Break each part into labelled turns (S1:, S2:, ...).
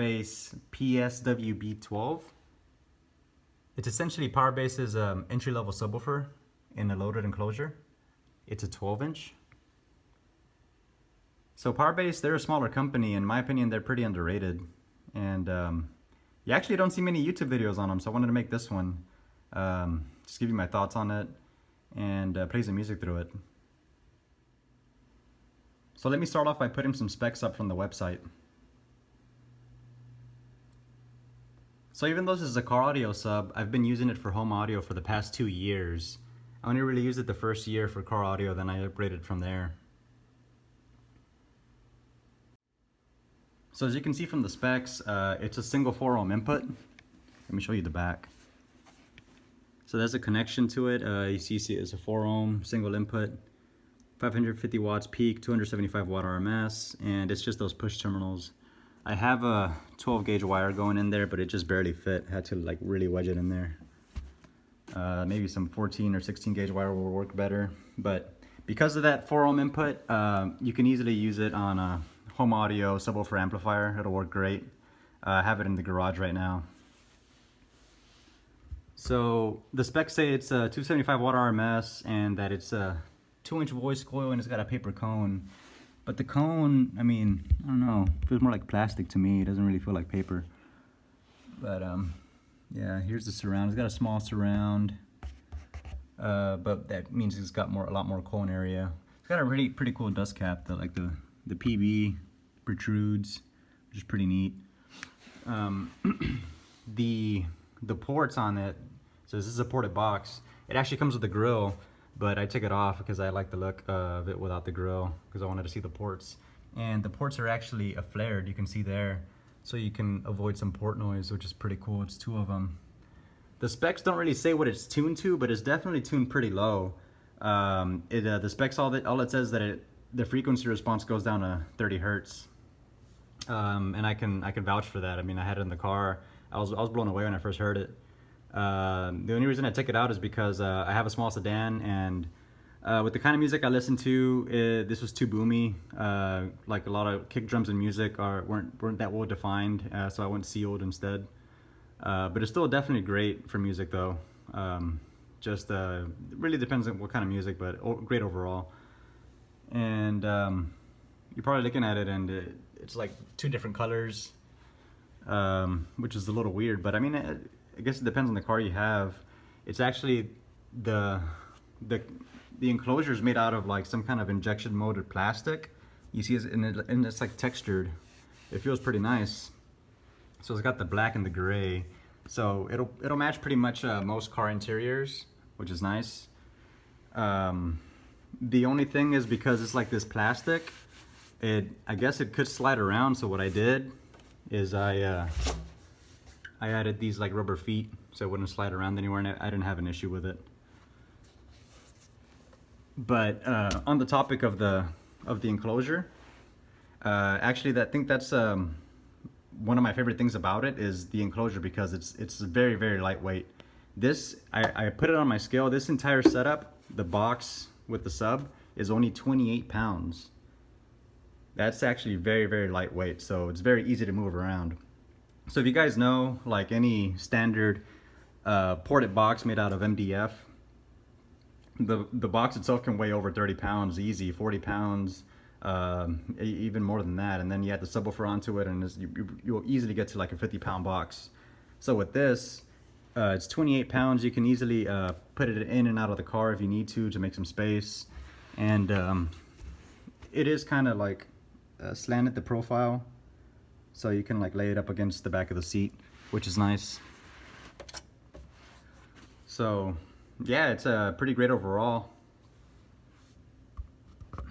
S1: Powerbass PS-WB12. It's essentially Powerbass's entry-level subwoofer in a loaded enclosure. It's a 12-inch. So Powerbass, they're a smaller company. In my opinion, they're pretty underrated. And you actually don't see many YouTube videos on them, so I wanted to make this one. Just give you my thoughts on it and play some music through it. So let me start off by putting some specs up from the website. So even though this is a car audio sub, I've been using it for home audio for the past 2 years. I only really used it the first year for car audio, then I upgraded from there. So as you can see from the specs, it's a single 4 ohm input. Let me show you the back. So there's a connection to it. You see it's a 4 ohm single input, 550 watts peak, 275 watt RMS, and it's just those push terminals. I have a 12 gauge wire going in there, but it just barely fit. I had to like really wedge it in there. Maybe some 14 or 16 gauge wire will work better, but because of that 4 ohm input, you can easily use it on a home audio subwoofer amplifier. It'll work great. I have it in the garage right now. So the specs say it's a 275 watt RMS and that it's a 2-inch voice coil and it's got a paper cone. But the cone, I mean, I don't know, it feels more like plastic to me. It doesn't really feel like paper. But yeah, here's the surround. It's got a small surround, but that means it's got a lot more cone area. It's got a pretty cool dust cap that like the PB protrudes, which is pretty neat. The ports on it, so this is a ported box. It actually comes with a grill, but I took it off because I like the look of it without the grill because I wanted to see the ports. And the ports are actually flared, you can see there, so you can avoid some port noise, which is pretty cool. It's 2 of them. The specs don't really say what it's tuned to, but it's definitely tuned pretty low. The specs, all it says that the frequency response goes down to 30 hertz. And I can vouch for that. I mean, I had it in the car. I was blown away when I first heard it. The only reason I took it out is because I have a small sedan, and with the kind of music I listen to, this was too boomy. Like a lot of kick drums and music weren't that well defined, so I went sealed instead. But it's still definitely great for music though. Just it really depends on what kind of music, but great overall. And you're probably looking at it, and it's like 2 different colors, which is a little weird, but I mean, I guess it depends on the car you have. It's actually the enclosure is made out of like some kind of injection molded plastic. You see, and it's like textured. It feels pretty nice. So it's got the black and the gray, so it'll match pretty much most car interiors, which is nice. The only thing is, because it's like this plastic, I guess it could slide around. So what I did is I added these like rubber feet so it wouldn't slide around anywhere, and I didn't have an issue with it. But on the topic of the enclosure, actually I think that's one of my favorite things about it is the enclosure, because it's very, very lightweight. This, I put it on my scale. This entire setup, the box with the sub, is only 28 pounds. That's actually very, very lightweight, so it's very easy to move around. So if you guys know, like any standard ported box made out of MDF, the box itself can weigh over 30 pounds easy, 40 pounds, even more than that. And then you add the subwoofer onto it, and you'll easily get to like a 50-pound box. So with this, it's 28 pounds. You can easily put it in and out of the car if you need to make some space. And it is kind of like slanted, the profile, so you can like lay it up against the back of the seat, which is nice. So yeah, it's pretty great overall. Let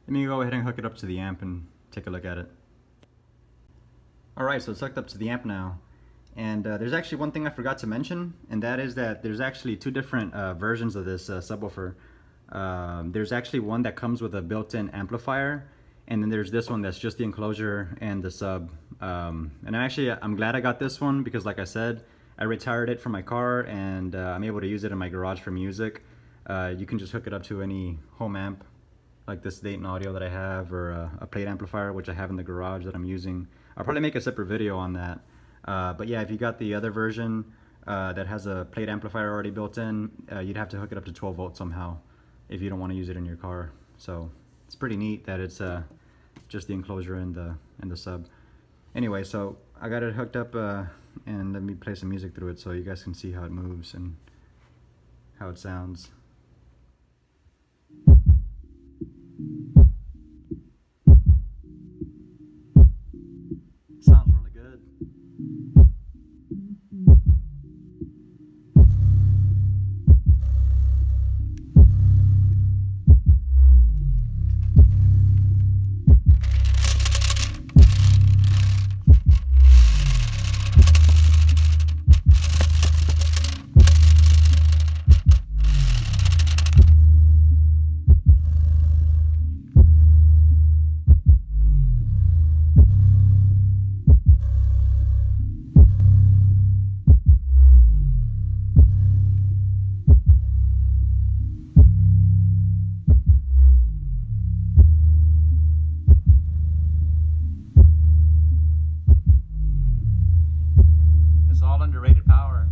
S1: me go ahead and hook it up to the amp and take a look at it. Alright, so it's hooked up to the amp now. And there's actually one thing I forgot to mention, and that is that there's actually 2 different versions of this subwoofer. There's actually one that comes with a built-in amplifier, and then there's this one that's just the enclosure and the sub. And I'm glad I got this one, because like I said, I retired it from my car, and I'm able to use it in my garage for music. You can just hook it up to any home amp like this Dayton audio that I have, or a plate amplifier, which I have in the garage that I'm using. I'll probably make a separate video on that. But yeah, if you got the other version that has a plate amplifier already built in, you'd have to hook it up to 12 volts somehow if you don't want to use it in your car. So it's pretty neat that it's just the enclosure and the sub. Anyway, so I got it hooked up, and let me play some music through it so you guys can see how it moves and how it sounds. Sounds really good. It's all underrated power.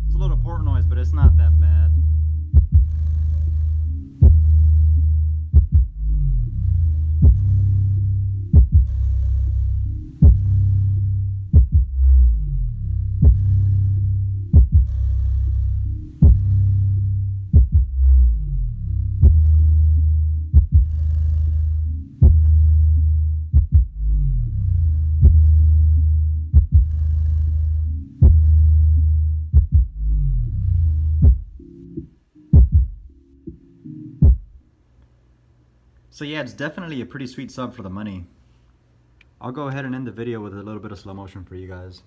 S1: It's a little port noise, but it's not that bad. So yeah, it's definitely a pretty sweet sub for the money. I'll go ahead and end the video with a little bit of slow motion for you guys.